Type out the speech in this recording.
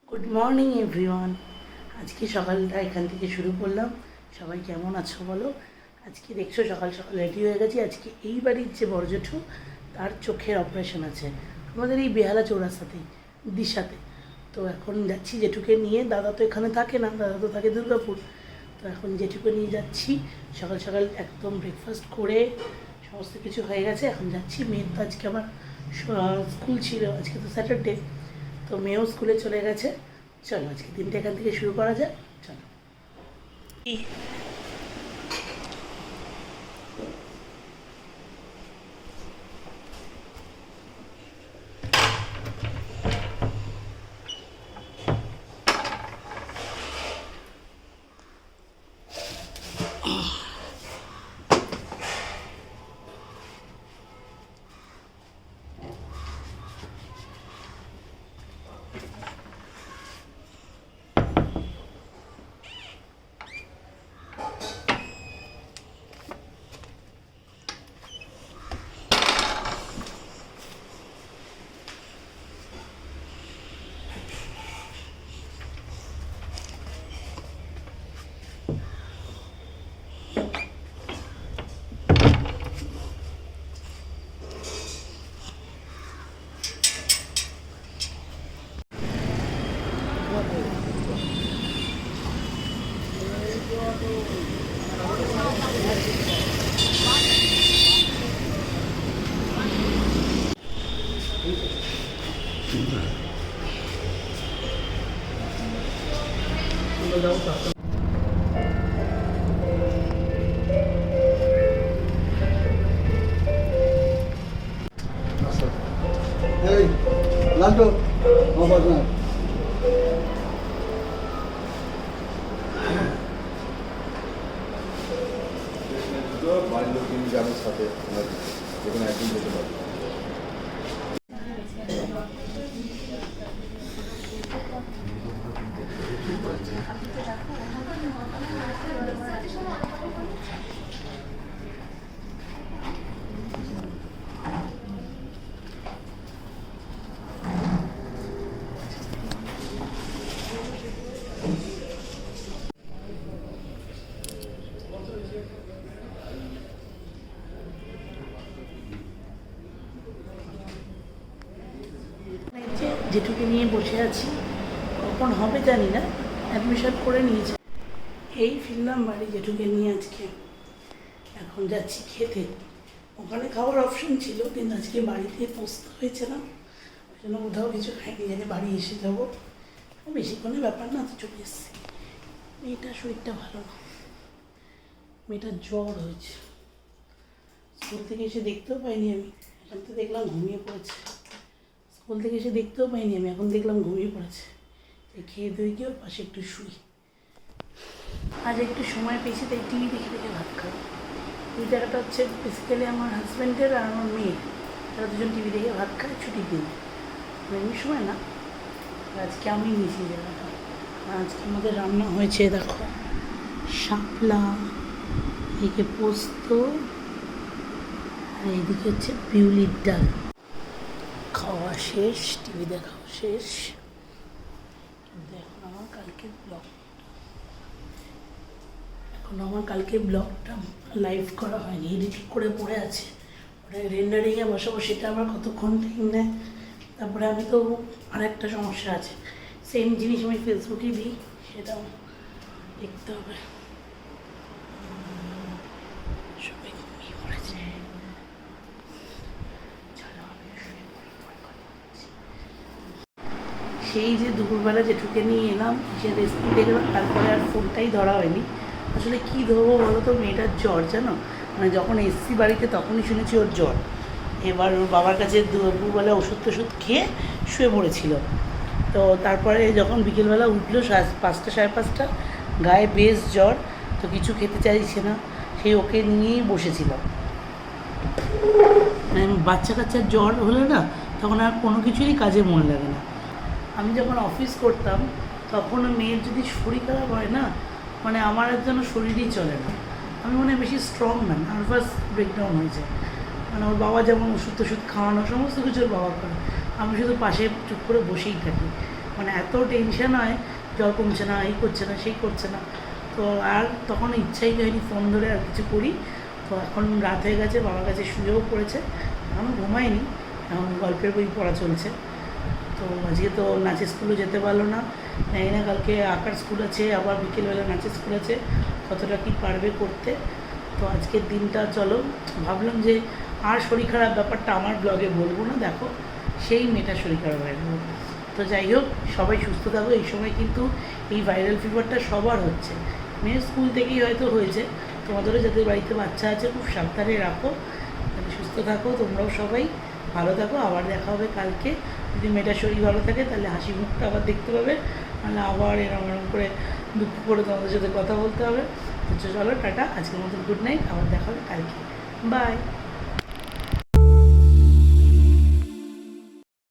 Good morning everyone. আজকে সকালটা এখান থেকে শুরু করলাম। সবাই কেমন আছো বলো? আজকে দেখছো সকাল সকাল রেডি হয়ে গেছি। আজকে এই বাড়ির যে বড় জেঠু, তার চোখের অপারেশন আছে আমাদের এই বেহালা চৌরাস্তাতেই, দিশাতে। তো এখন যাচ্ছি জেঠুকে নিয়ে। দাদা তো এখানে থাকে না, দাদা তো থাকে দুর্গাপুর। তো এখন জেঠুকে নিয়ে যাচ্ছি। সকাল সকাল একদম ব্রেকফাস্ট করে সমস্ত কিছু হয়ে গেছে, এখন যাচ্ছি। মেয়ের তো আজকে আমার স্কুল ছিল, আজকে তো স্যাটারডে, তো মেয়েও স্কুলে চলে গেছে। চলো আজকে দিনটা এখান থেকে শুরু করা যায়, চলো। এই লালটু আমার না বাড়ির লোক নিয়ে যাবে সাথে যেখানে একদিন যেতে পারবে। জেঠুকে নিয়ে বসে আছি, কখন হবে জানি না। অ্যাডমিশন করে নিয়েছে, এই ফিরলাম বাড়ি জেঠুকে নিয়ে আজকে। এখন যাচ্ছি খেতে। ওখানে খাওয়ার অপশন ছিল, কিন্তু আজকে বাড়িতে পোস্ত হয়েছে না, ওই জন্য কোথাও কিছু খাইনি, জানি বাড়ি এসে যাবো। বেশিক্ষণের ব্যাপার না, তো চলে এসেছি। মেয়েটার শরীরটা ভালো না, মেয়েটার জ্বর হয়েছে। স্কুল থেকে এসে দেখতেও পাইনি আমি, এখন তো দেখলাম ঘুমিয়ে পড়েছে। স্কুল থেকে এসে দেখতেও পাইনি আমি, এখন দেখলাম ঘুমিয়ে পড়েছে। খেয়ে দিয়ে গিয়ে ওর পাশে একটু শুই। আজ একটু সময় পেয়েছি, তাই টিভি দেখে দেখে ভাত খাবো। এই জায়গাটা হচ্ছে বেসিক্যালি আমার হাজব্যান্ডের আর আমার মেয়ের, তারা দুজন টিভি দেখে ভাত খায় ছুটির দিন, এমনি সময় না। আজকে আমি নিয়েছি জায়গাটা। আজকে আমাদের রান্না হয়েছে দেখো, শাপলা, এদিকে পোস্ত, আর এইদিকে হচ্ছে বিউলির ডাল। খাওয়া শেষ, টিভি দেখাও শেষ। এখন আমার কালকে ব্লগটা লাইভ করা হয়নি, এডিট করে পড়ে আছে। ওটা রেন্ডারিংয়ে বসাবো, সেটা আবার কতক্ষণ টাইম নেয়। তারপরে আমি তো আর একটা সমস্যা আছে, সেম জিনিস আমি ফেসবুকে দিই, সেটাও দেখতে হবে। সবাই ঘুমিয়ে পড়েছে। সেই যে দুপুরবেলা জেঠুকে নিয়ে এলাম, সে রেসিপি দেখলাম, তারপরে আর ফোনটাই ধরা হয়নি। আসলে কী ধরবো বলো তো, মেয়েটার জ্বর জানো, মানে যখন এসছি বাড়িতে তখনই শুনেছি ওর জ্বর। এবার ওর বাবার কাছে দুপুরবেলা ওষুধ টষুধ খেয়ে শুয়ে পড়েছিল। তো তারপরে যখন বিকেলবেলা উঠলো 5টা 5:30, গায়ে বেশ জ্বর, তো কিছু খেতে চাইছে না। সেই ওকে নিয়েই বসেছিলাম। মানে বাচ্চা কাচ্চার জ্বর হলে না, তখন আর কোনো কিছুরই কাজে মন লাগে না। আমি যখন অফিস করতাম তখন মেয়ের যদি শরীর খারাপ হয় না, মানে আমার আর যেন শরীরই চলে না। আমি মনে হয় বেশি স্ট্রং না, নার্ভাস ব্রেকডাউন হয়ে যায়। মানে ওর বাবা যেমন ওষুধ টষুধ খাওয়ানো সমস্ত কিছু ওর বাবা করে, আমি শুধু পাশে চুপ করে বসেই থাকি। মানে এত টেনশন হয়, জ্বর কমছে না, এই করছে না, সেই করছে না। তো আর তখন ইচ্ছাই হয়নি ফোন ধরে আর কিছু করি। তো এখন রাত হয়ে গেছে, বাবার কাছে শুয়েও পড়েছে, এখন ঘুমায়নি, এখন গল্পের বই পড়া চলছে। তো আজকে তো নাচের স্কুলে যেতে পারলো না, জানি না কালকে আঁকার স্কুল আছে, আবার বিকেলবেলা নাচের স্কুল আছে, কতটা কী পারবে করতে। তো আজকের দিনটা চলো ভাবলাম যে আর শরীর খারাপ ব্যাপারটা আমার ব্লগে বলবো না, দেখো সেই মেয়েটার শরীর খারাপ হয়ে গেল। তো যাই হোক, সবাই সুস্থ থাকো। এই সময় কিন্তু এই ভাইরাল ফিভারটা সবার হচ্ছে, মেয়ের স্কুল থেকেই হয়তো হয়েছে, তোমাদেরও যাদের বাড়িতে বাচ্চা আছে খুব সাবধানে রাখো, তাহলে সুস্থ থাকো, তোমরাও সবাই ভালো থাকো। আবার দেখা হবে কালকে, যদি মেয়েটার শরীর ভালো থাকে তাহলে হাসি মুখটা আবার দেখতে পাবে, নাহলে আবার এরকম এরকম করে দুঃখ করে তোমাদের সাথে কথা বলতে হবে। তো চলো টাটা, আজকের মতন গুড নাইট, আবার দেখা হবে কালকে, বাই।